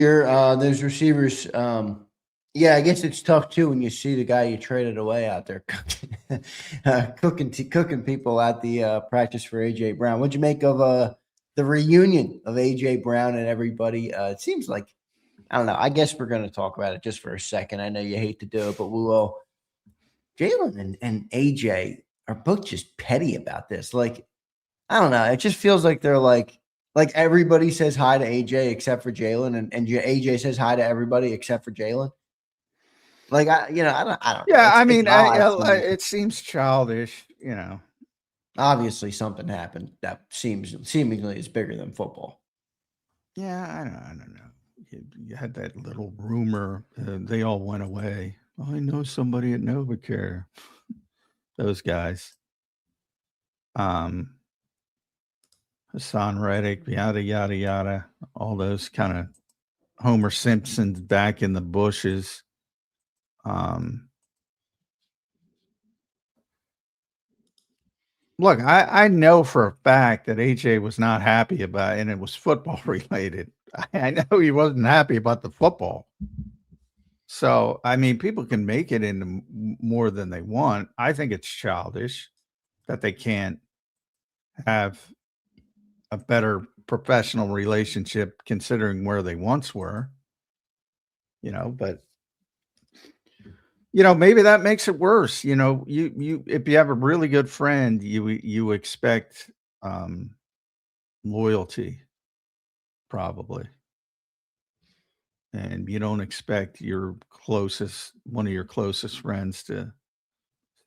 Those receivers. Yeah, I guess it's tough too when you see the guy you traded away out there cooking people at the practice for AJ Brown. What'd you make of the reunion of AJ Brown and everybody? It seems like I don't know. I guess we're going to talk about it just for a second. I know you hate to do it, but we will. Jalen and AJ are both just petty about this. Like I don't know. It just feels like they're like everybody says hi to AJ except for Jalen, and AJ says hi to everybody except for Jalen. Like I don't know. Yeah, I It's mean, odd to me. it seems childish, you know. Obviously, something happened that seemingly is bigger than football. Yeah, I don't know. You had that little rumor. They all went away. I know somebody at NovaCare. Those guys. Hassan Reddick, yada yada yada. All those kind of Homer Simpsons back in the bushes. Look, I know for a fact that AJ was not happy about it, and it was football related. I know he wasn't happy about the football. So, I mean, people can make it into more than they want. I think it's childish that they can't have a better professional relationship considering where they once were, but maybe that makes it worse. You if you have a really good friend, you expect loyalty, probably. And you don't expect one of your closest friends to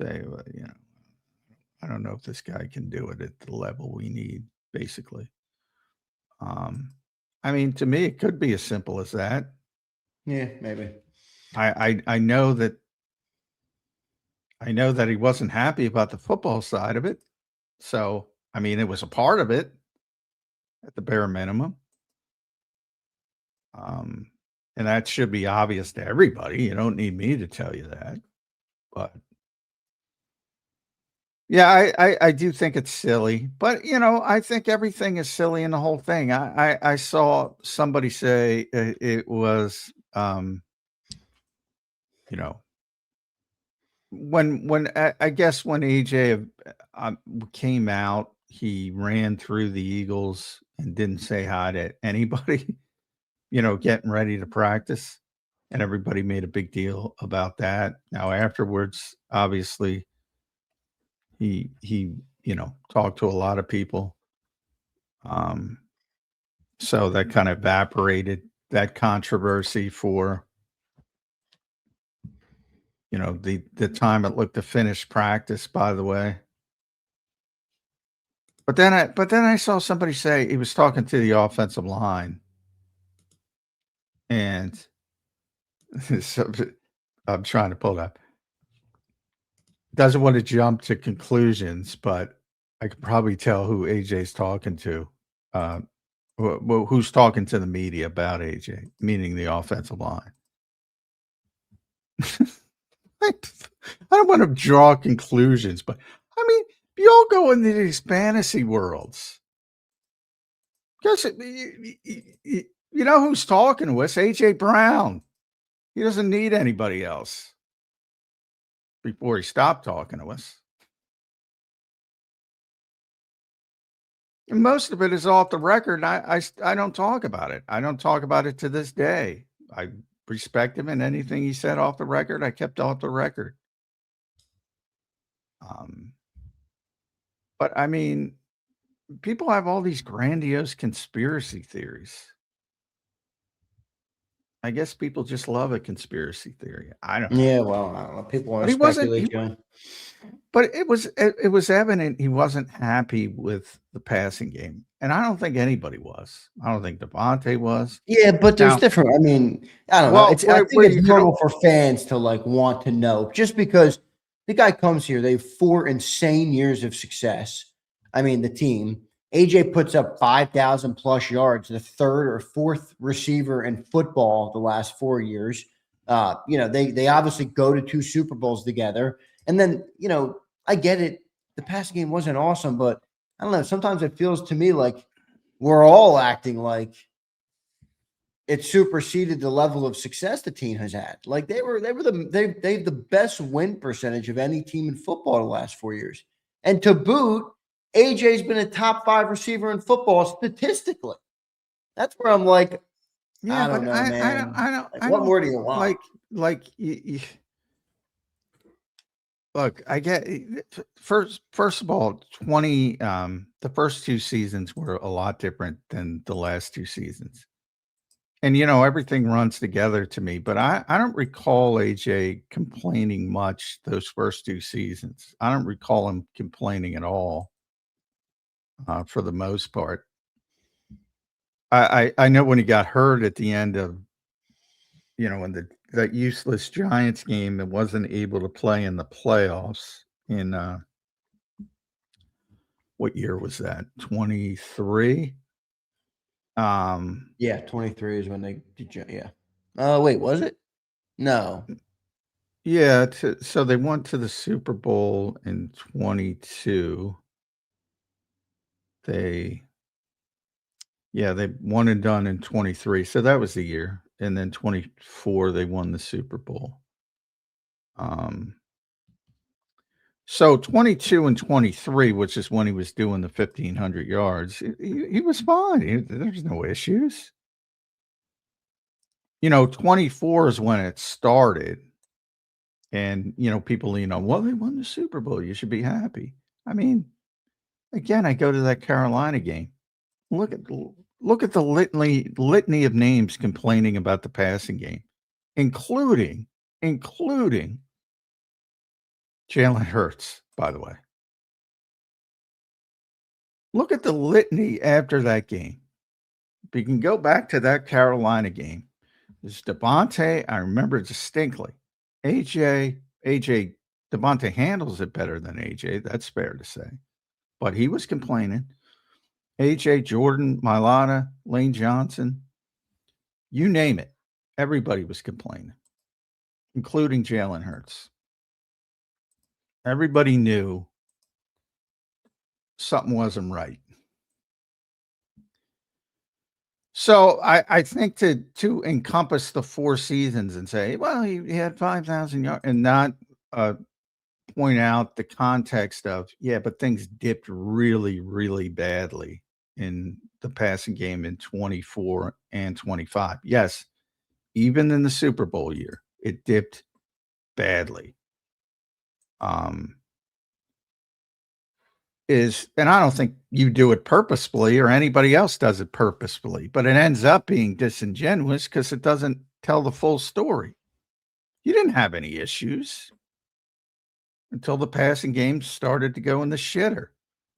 say, well, I don't know if this guy can do it at the level we need, basically. I mean, to me, it could be as simple as that. Yeah, maybe. I know that he wasn't happy about the football side of it. So, I mean, it was a part of it at the bare minimum. And that should be obvious to everybody. You don't need me to tell you that. But yeah, I do think it's silly. But I think everything is silly in the whole thing. I saw somebody say it was when I guess when AJ came out, he ran through the Eagles and didn't say hi to anybody, getting ready to practice. And everybody made a big deal about that. Now, afterwards, obviously, he talked to a lot of people. So that kind of evaporated that controversy for the time it looked to finish practice, by the way. But then I saw somebody say he was talking to the offensive line. And so, I'm trying to pull that. Doesn't want to jump to conclusions, but I could probably tell who AJ's talking to. Who's talking to the media about AJ, meaning the offensive line. I don't want to draw conclusions, but I mean, you all go into these fantasy worlds. Because you know who's talking to us? AJ Brown. He doesn't need anybody else before he stopped talking to us. And most of it is off the record. And I don't talk about it. I don't talk about it to this day. I respect him, and anything he said off the record, I kept off the record. But I mean, people have all these grandiose conspiracy theories. I guess people just love a conspiracy theory. I don't know. Yeah, well, I don't know. People want to speculate, John. But it was evident he wasn't happy with the passing game. And I don't think anybody was. I don't think Devontae was. Yeah, but there's different. I mean, I don't know. I think it's normal for fans to want to know, just because the guy comes here. They have 4 insane years of success. I mean, the team. AJ puts up 5,000 plus yards, the 3rd or 4th receiver in football the last 4 years. They obviously go to 2 Super Bowls together. And then, I get it. The passing game wasn't awesome, but I don't know. Sometimes it feels to me like we're all acting like it superseded the level of success the team has had. Like they have the best win percentage of any team in football the last 4 years. And to boot, AJ's been a top 5 receiver in football statistically. That's where I'm like, Yeah, I don't but know, man. I What don't more do you want? like look, I get first of all, the first 2 seasons were a lot different than the last 2 seasons. And everything runs together to me, but I don't recall AJ complaining much those first 2 seasons. I don't recall him complaining at all, for the most part. I know when he got hurt at the end of, in that useless Giants game and wasn't able to play in the playoffs in, what year was that? 23? Yeah, 23 is when they did. Yeah. Oh, wait, was it? No. Yeah, so they went to the Super Bowl in 22. They they won and done in 23. So that was the year. And then 24 they won the Super Bowl. So 22 and 23, which is when he was doing the 1,500 yards, he was fine. There's no issues. 24 is when it started. And, people well, they won the Super Bowl. You should be happy. I mean, again, I go to that Carolina game. Look at the litany of names complaining about the passing game, including Jalen Hurts, by the way. Look at the litany after that game. If you can go back to that Carolina game, there's Devontae. I remember distinctly. AJ, Devontae handles it better than AJ. That's fair to say. But he was complaining. AJ, Jordan, Mailata, Lane Johnson, you name it. Everybody was complaining, including Jalen Hurts. Everybody knew something wasn't right. So I think to encompass the 4 seasons and say, well, he had 5,000 yards and not point out the context of, but things dipped really, really badly in the passing game in 24 and 25. Yes, even in the Super Bowl year, it dipped badly. And I don't think you do it purposefully or anybody else does it purposefully, but it ends up being disingenuous because it doesn't tell the full story. You didn't have any issues until the passing game started to go in the shitter.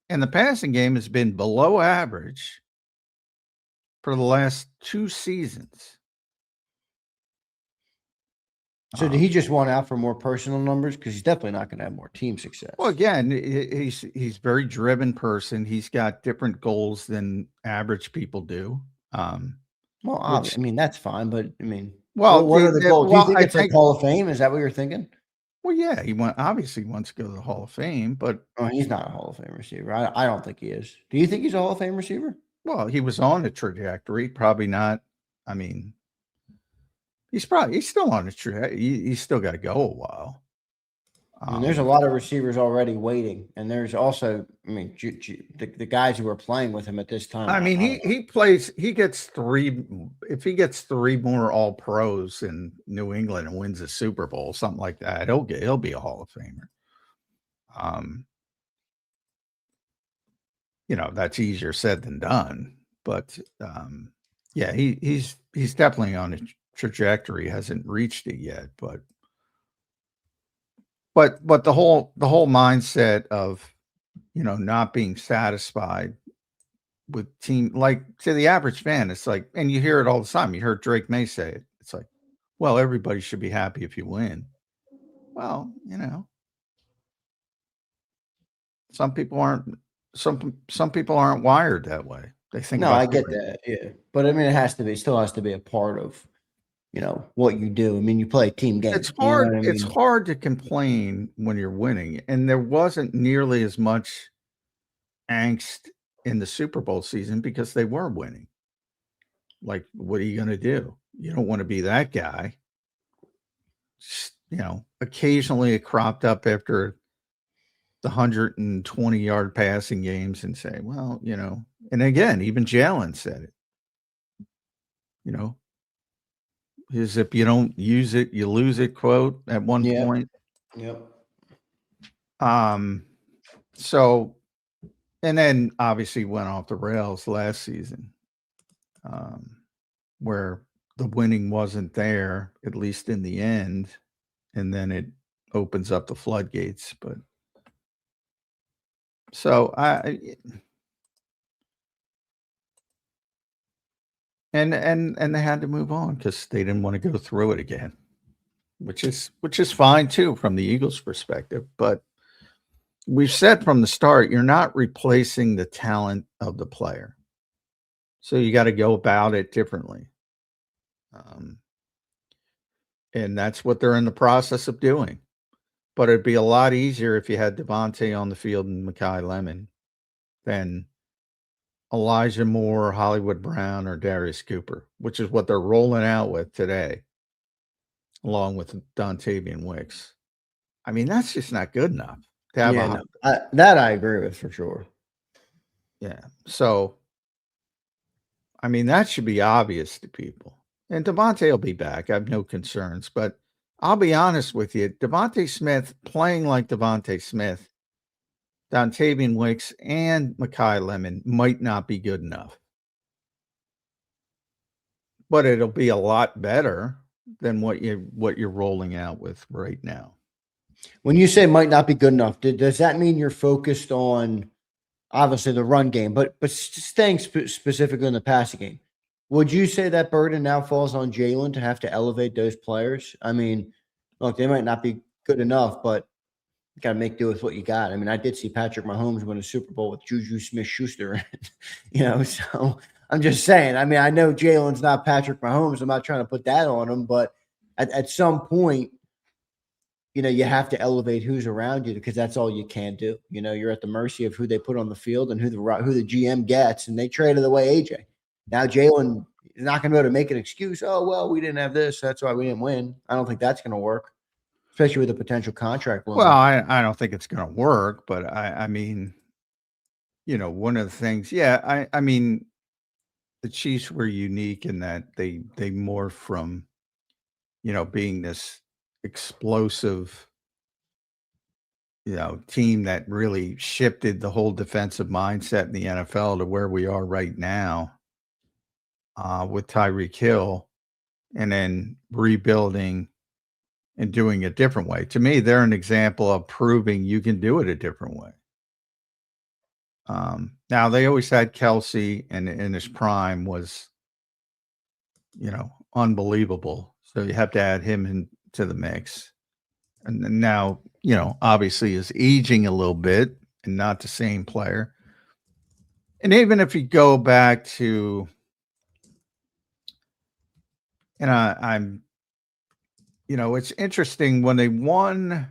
And the passing game has been below average for the last 2 seasons. So did he just want out for more personal numbers? Because he's definitely not going to have more team success. Well, again, he's very driven person. He's got different goals than average people do. Well, I mean, that's fine, but I mean, well, what are the goals? Do you think it's like Hall of Fame? Is that what you're thinking? Well, yeah, he obviously wants to go to the Hall of Fame, but he's not a Hall of Fame receiver. I don't think he is. Do you think he's a Hall of Fame receiver? Well, he was on a trajectory, probably not. I mean, he's still on a trajectory. He's still got to go a while. I mean, there's a lot of receivers already waiting, and there's also, I mean, the guys who are playing with him at this time. I mean, he gets 3. If he gets 3 more All Pros in New England and wins a Super Bowl, something like that, he'll be a Hall of Famer. That's easier said than done, but he's definitely on a trajectory. Hasn't reached it yet, but the whole mindset of not being satisfied with team, like to the average fan, it's like, and you hear it all the time. You heard Drake May say it. It's like, well, everybody should be happy if you win. Well, some people aren't. Some people aren't wired that way. They think. No, I get that. Yeah, but I mean, it still has to be a part of what you do. I mean, you play a team game. It's hard. It's hard to complain when you're winning, and there wasn't nearly as much angst in the Super Bowl season because they were winning. Like, what are you going to do? You don't want to be that guy. Occasionally it cropped up after the 120-yard passing games and say, well, and again, even Jalen said it, is if you don't use it, you lose it quote at one point. Yep. So, and then obviously went off the rails last season, where the winning wasn't there, at least in the end. And then it opens up the floodgates. But so and they had to move on because they didn't want to go through it again, which is fine too from the Eagles' perspective. But we've said from the start, you're not replacing the talent of the player, so you got to go about it differently. And that's what they're in the process of doing. But it'd be a lot easier if you had Devontae on the field and Mekhi Lemon than Elijah Moore, Hollywood Brown, or Darius Cooper, which is what they're rolling out with today, along with Dontavian Wicks. I mean, that's just not good enough to have that I agree with for sure. Yeah. So, I mean, that should be obvious to people. And Devontae will be back. I have no concerns. But I'll be honest with you. Devontae Smith playing like Devontae Smith, Dontavian Wicks, and Mekhi Lemon might not be good enough. But it'll be a lot better than what you're rolling out with right now. When you say might not be good enough, does that mean you're focused on obviously the run game, but staying specifically in the passing game? Would you say that burden now falls on Jalen to have to elevate those players? I mean, look, they might not be good enough, but you got to make do with what you got. I mean, I did see Patrick Mahomes win a Super Bowl with Juju Smith-Schuster, so I'm just saying. I mean, I know Jalen's not Patrick Mahomes. I'm not trying to put that on him, but at some point, you have to elevate who's around you because that's all you can do. You're at the mercy of who they put on the field and who the GM gets, and they traded away AJ. Now Jalen is not going to be able to make an excuse. Oh, well, we didn't have this. That's why we didn't win. I don't think that's going to work, especially with a potential contract. Well, I don't think it's going to work, but I mean, one of the things, I mean, the Chiefs were unique in that they morphed from, being this explosive, team that really shifted the whole defensive mindset in the NFL to where we are right now. With Tyreek Hill, and then rebuilding and doing it a different way. To me, they're an example of proving you can do it a different way. Now, they always had Kelsey, and in his prime was, unbelievable. So you have to add him into the mix. And now, obviously is aging a little bit and not the same player. And even if you go back to, and I'm, it's interesting when they won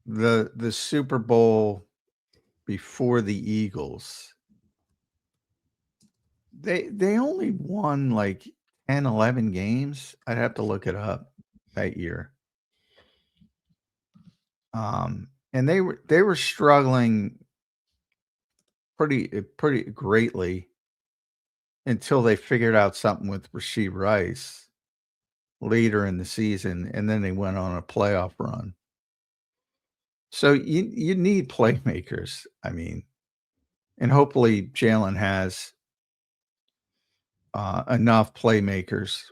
the Super Bowl before the Eagles, they only won like 10, 11 games. I'd have to look it up that year. And they were struggling pretty greatly until they figured out something with Rashee Rice later in the season, and then they went on a playoff run. So you need playmakers. I mean, and hopefully Jalen has enough playmakers,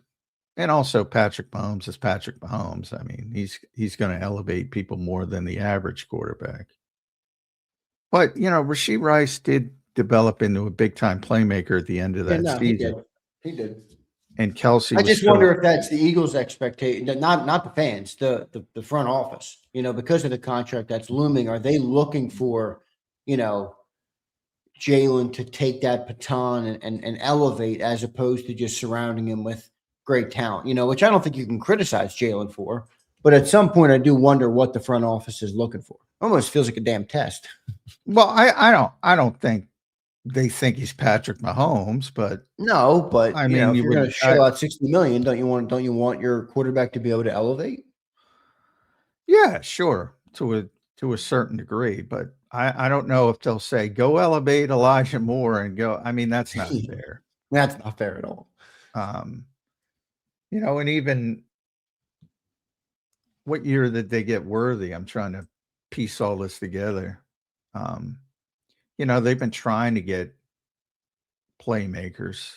and also Patrick Mahomes is Patrick Mahomes. I mean, he's going to elevate people more than the average quarterback. But Rashee Rice did develop into a big time playmaker at the end of that season. He did. And Kelsey. I just wonder if that's the Eagles' expectation, not the fans, the front office. Because of the contract that's looming, are they looking for, Jalen to take that baton and elevate as opposed to just surrounding him with great talent? Which I don't think you can criticize Jalen for. But at some point, I do wonder what the front office is looking for. Almost feels like a damn test. Well, I don't think they think he's Patrick Mahomes, but No, but I mean, if you you're going to would, shell out 60 million, don't you want your quarterback to be able to elevate? yeah, sure, to a certain degree, but I don't know if they'll say go elevate Elijah Moore and go. I mean, that's not fair. That's not fair at all. Um, and even what year did they get Worthy? I'm trying to piece all this together. They've been trying to get playmakers.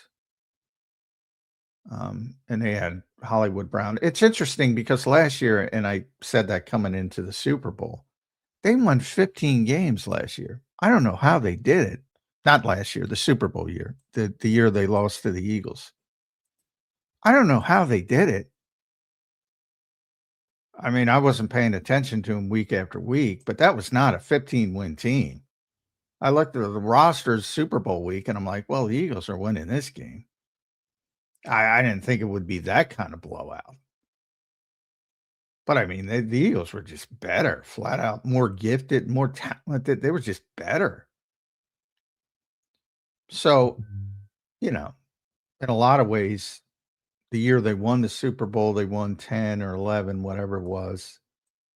And they had Hollywood Brown. It's interesting because last year, and I said that coming into the Super Bowl, they won 15 games last year. I don't know how they did it. Not last year, the Super Bowl year, the year they lost to the Eagles. I don't know how they did it. I mean, I wasn't paying attention to them week after week, but that was not a 15-win team. I looked at the rosters Super Bowl week, and I'm like, well, the Eagles are winning this game. I didn't think it would be that kind of blowout. But I mean, the Eagles were just better, flat out, more gifted, more talented. They were just better. So, in a lot of ways, the year they won the Super Bowl, they won 10 or 11, whatever it was.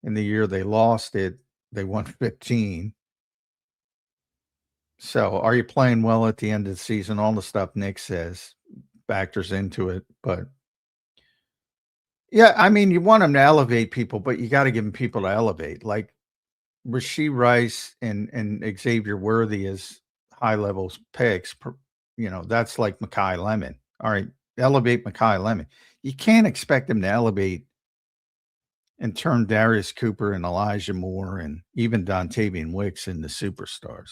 And the year they lost it, they won 15. So, are you playing well at the end of the season? All the stuff Nick says factors into it. But yeah, I mean, you want them to elevate people, but you got to give them people to elevate. Like Rashee Rice and Xavier Worthy as high levels picks. That's like Mekhi Lemon. All right, elevate Mekhi Lemon. You can't expect them to elevate and turn Darius Cooper and Elijah Moore and even Dontavian Wicks into superstars.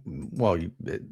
Well,